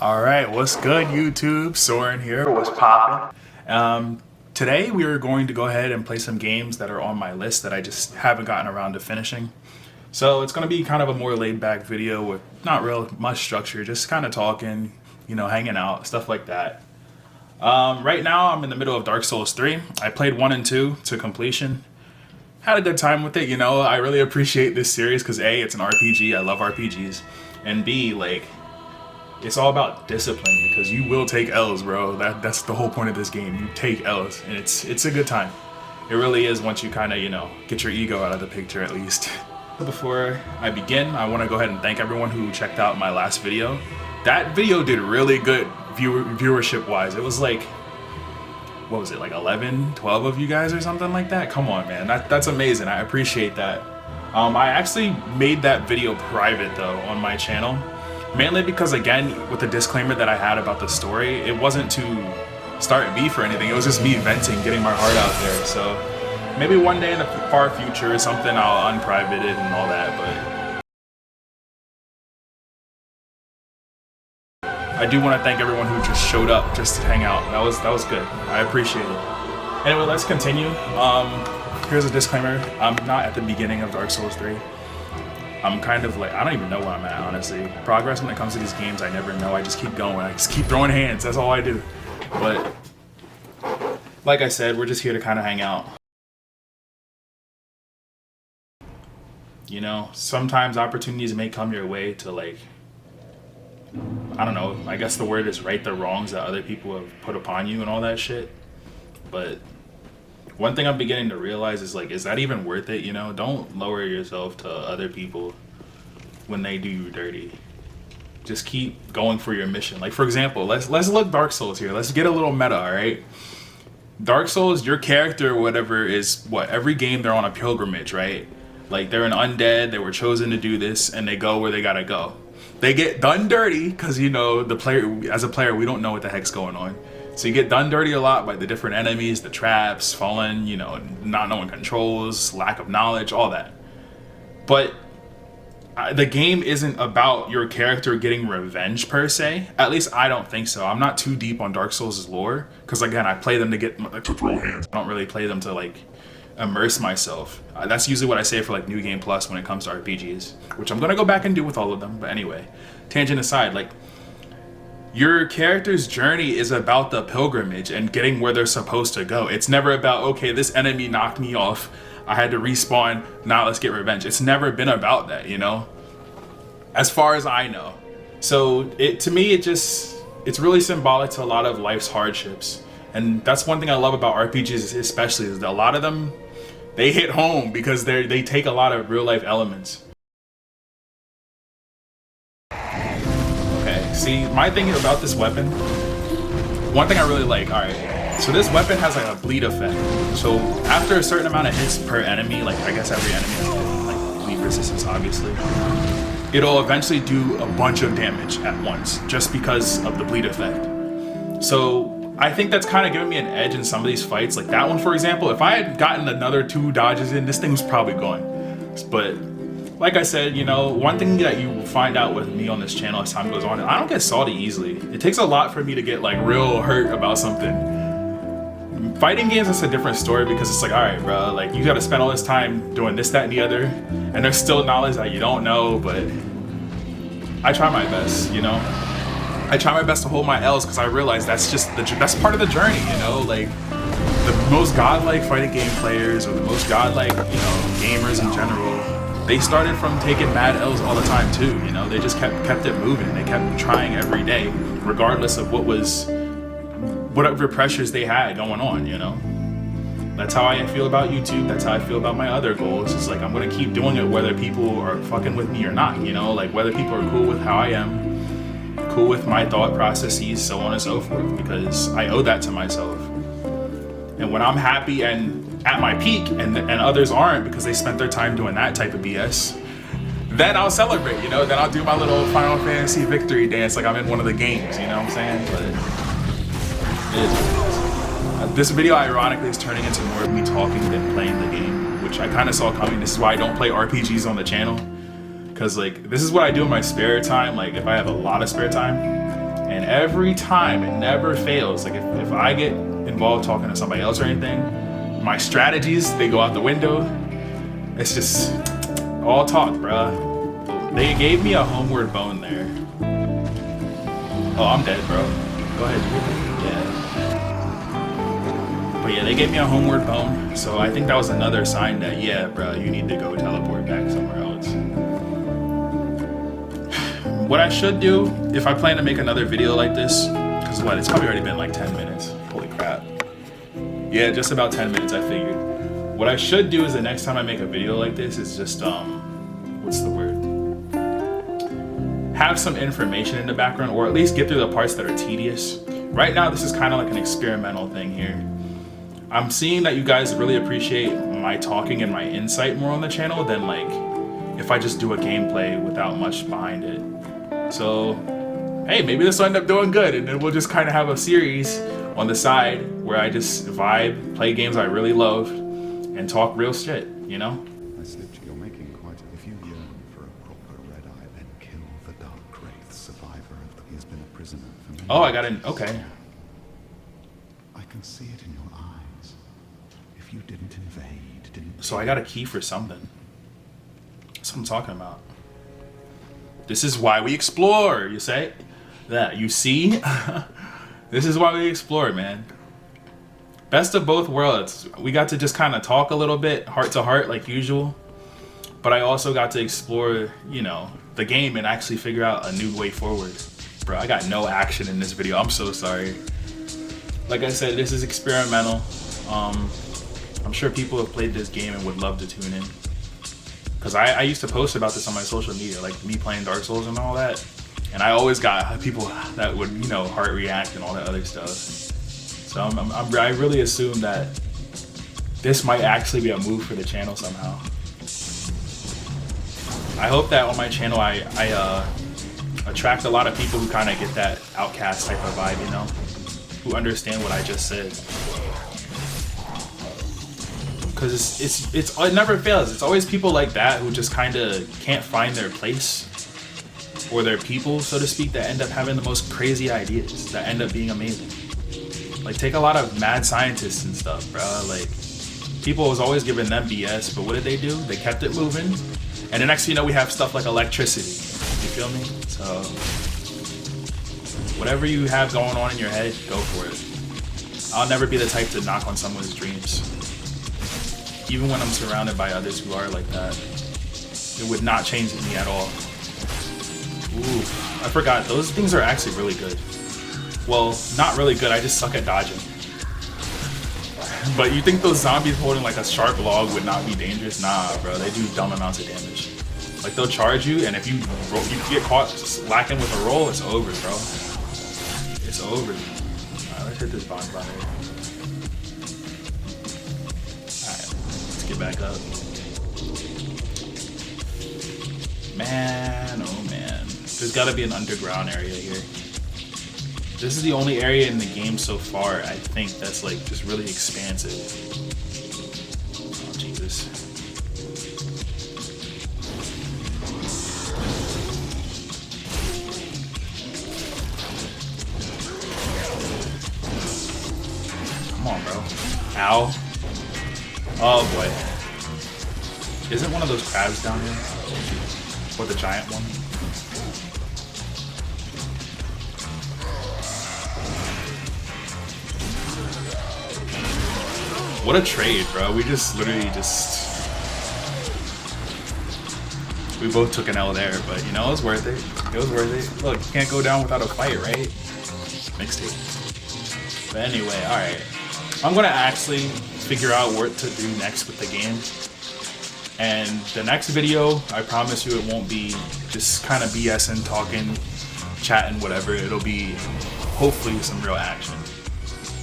All right, what's good, YouTube? Soarin here. What's poppin'? Today we are going to go ahead and play some games that are on my list that I just haven't gotten around to finishing. So it's going to be kind of a more laid-back video with not real much structure, just kind of talking, hanging out, stuff like that. Right now I'm in the middle of Dark Souls 3. I played 1 and 2 to completion. Had a good time with it, I really appreciate this series because A, it's an RPG, I love RPGs, and B, it's all about discipline because you will take L's, bro. That's the whole point of this game. You take L's, and it's a good time. It really is once you kind of, get your ego out of the picture at least. Before I begin, I want to go ahead and thank everyone who checked out my last video. That video did really good viewership-wise. It was like, what was it, like 11, 12 of you guys or something like that? Come on, man. That's amazing. I appreciate that. I actually made that video private, though, on my channel. Mainly because, again, with the disclaimer that I had about the story, it wasn't to start beef or anything. It was just me venting, getting my heart out there. So maybe one day in the far future or something, I'll unprivate it and all that. But I do want to thank everyone who just showed up just to hang out. That was good. I appreciate it. Anyway, let's continue. Here's a disclaimer. I'm not at the beginning of Dark Souls 3. I'm kind of like, I don't even know where I'm at, honestly. Progress when it comes to these games, I never know. I just keep going. I just keep throwing hands. That's all I do. But like I said, we're just here to kind of hang out. Sometimes opportunities may come your way to I don't know, I guess the word is right the wrongs that other people have put upon you and all that shit. But one thing I'm beginning to realize is that even worth it, Don't lower yourself to other people when they do you dirty. Just keep going for your mission. Like, for example, let's look Dark Souls here. Let's get a little meta, all right? Dark Souls, your character or whatever is, every game they're on a pilgrimage, right? Like, they're an undead, they were chosen to do this, and they go where they gotta go. They get done dirty, because, the player, as a player, we don't know what the heck's going on. So you get done dirty a lot by the different enemies, the traps, falling, not knowing controls, lack of knowledge, all that. But the game isn't about your character getting revenge per se. At least I don't think so. I'm not too deep on Dark Souls' lore because, again, I play them to get to throw hands. I don't really play them to immerse myself. That's usually what I say for New Game Plus when it comes to RPGs, which I'm gonna go back and do with all of them. But anyway, tangent aside, your character's journey is about the pilgrimage and getting where they're supposed to go. It's never about, okay, this enemy knocked me off, I had to respawn, now let's get revenge. It's never been about that, as far as I know. So to me, it's really symbolic to a lot of life's hardships. And that's one thing I love about RPGs especially, is that a lot of them, they hit home because they take a lot of real life elements. See, my thing about this weapon, one thing I really like, alright, so this weapon has a bleed effect. So after a certain amount of hits per enemy, I guess every enemy has bleed resistance, obviously, it'll eventually do a bunch of damage at once, just because of the bleed effect. So I think that's kind of giving me an edge in some of these fights. Like that one, for example, if I had gotten another 2 dodges in, this thing was probably gone. But like I said, one thing that you will find out with me on this channel as time goes on, I don't get salty easily. It takes a lot for me to get real hurt about something. Fighting games is a different story because it's alright, bro, you gotta spend all this time doing this, that, and the other, and there's still knowledge that you don't know, but I try my best, I try my best to hold my L's because I realize that's part of the journey, the most godlike fighting game players or the most godlike, gamers in general, they started from taking mad L's all the time too, they just kept it moving. They kept trying every day, regardless of whatever pressures they had going on, That's how I feel about YouTube. That's how I feel about my other goals. It's I'm gonna keep doing it whether people are fucking with me or not, whether people are cool with how I am, cool with my thought processes, so on and so forth, because I owe that to myself. And when I'm happy and at my peak and others aren't because they spent their time doing that type of BS, then I'll celebrate, then I'll do my little Final Fantasy victory dance like I'm in one of the games, you know what I'm saying? But it is what it is. This video ironically is turning into more of me talking than playing the game, which I kind of saw coming. This is why I don't play RPGs on the channel, because this is what I do in my spare time. If I have a lot of spare time, And every time, it never fails. Like if I get involved talking to somebody else or anything, my strategies, they go out the window. It's just all talk, bruh. They gave me a homeward bone there. Oh, I'm dead, bro. Go ahead. Yeah. But yeah, they gave me a homeward bone. So I think that was another sign that, yeah, bro, you need to go teleport back somewhere else. What I should do, if I plan to make another video like this, because what, it's probably already been like 10 minutes. Holy crap. Yeah, just about 10 minutes, I figured. What I should do is the next time I make a video like this is just, what's the word? Have some information in the background, or at least get through the parts that are tedious. Right now, this is kind of like an experimental thing here. I'm seeing that you guys really appreciate my talking and my insight more on the channel than like if I just do a gameplay without much behind it. So, hey, maybe this will end up doing good, and then we'll just kind of have a series on the side where I just vibe, play games I really love, and talk real shit, you know? I slipped. You're making quite if you yearn for a proper red eye, then kill the Dark Wraith survivor. He has been a prisoner for many Oh, I got an okay. I can see it in your eyes. If you didn't invade, didn't. So I got a key for something. That's what I'm talking about. This is why we explore, you say? That, you see? This is why we explore, man. Best of both worlds. We got to just kind of talk a little bit, heart to heart, like usual. But I also got to explore, you know, the game and actually figure out a new way forward. Bro, I got no action in this video. I'm so sorry. Like I said, this is experimental. I'm sure people have played this game and would love to tune in. Because I used to post about this on my social media, like me playing Dark Souls and all that. And I always got people that would, you know, heart react and all that other stuff. So I really assume that this might actually be a move for the channel somehow. I hope that on my channel I attract a lot of people who kind of get that outcast type of vibe, you know? Who understand what I just said. Because it never fails. It's always people like that who just kind of can't find their place or their people, so to speak, that end up having the most crazy ideas that end up being amazing. Like, take a lot of mad scientists and stuff, bro. Like, people was always giving them BS, but what did they do? They kept it moving. And the next thing you know, we have stuff like electricity. You feel me? So, whatever you have going on in your head, go for it. I'll never be the type to knock on someone's dreams. Even when I'm surrounded by others who are like that. It would not change me at all. Ooh, I forgot. Those things are actually really good. Well, not really good. I just suck at dodging. But you think those zombies holding like a sharp log would not be dangerous? Nah, bro. They do dumb amounts of damage. Like, they'll charge you, and if you get caught lacking with a roll, it's over, bro. It's over. Alright, let's hit this bonfire. Alright, let's get back up. Man, oh man. There's gotta be an underground area here. This is the only area in the game so far, I think, that's like just really expansive. Oh, Jesus. Come on, bro. Ow. Oh boy. Isn't one of those crabs down here? Or the giant one? What a trade, bro. We just literally we both took an L there, but you know, it was worth it. It was worth it. Look, you can't go down without a fight, right? Mixtape. But anyway, alright. I'm gonna actually figure out what to do next with the game. And the next video, I promise you, it won't be just kind of BSing, talking, chatting, whatever. It'll be hopefully some real action.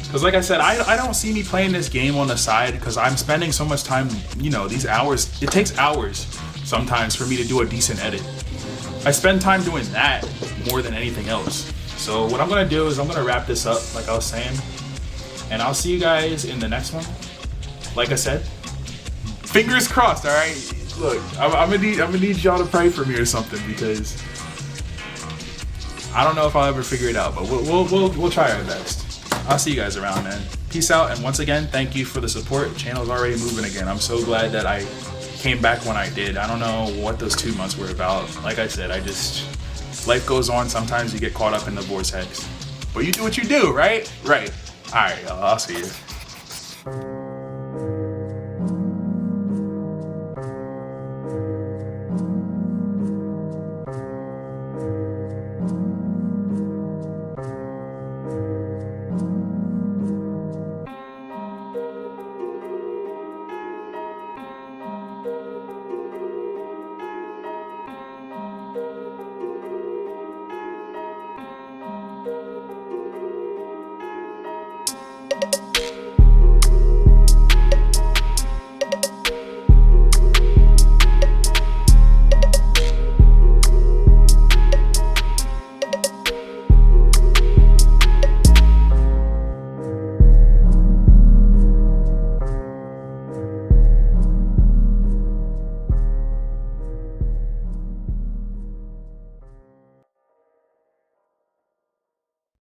Because like I said, I don't see me playing this game on the side because I'm spending so much time, you know, these hours. It takes hours sometimes for me to do a decent edit. I spend time doing that more than anything else. So what I'm going to do is I'm going to wrap this up, like I was saying. And I'll see you guys in the next one. Like I said, fingers crossed, all right? Look, I'm gonna need y'all to pray for me or something, because I don't know if I'll ever figure it out, but we'll try our best. I'll see you guys around, man. Peace out, and once again, thank you for the support. The channel's already moving again. I'm so glad that I came back when I did. I don't know what those 2 months were about. Like I said, life goes on. Sometimes you get caught up in the vortex. But you do what you do, right? Right. All right, y'all. I'll see you.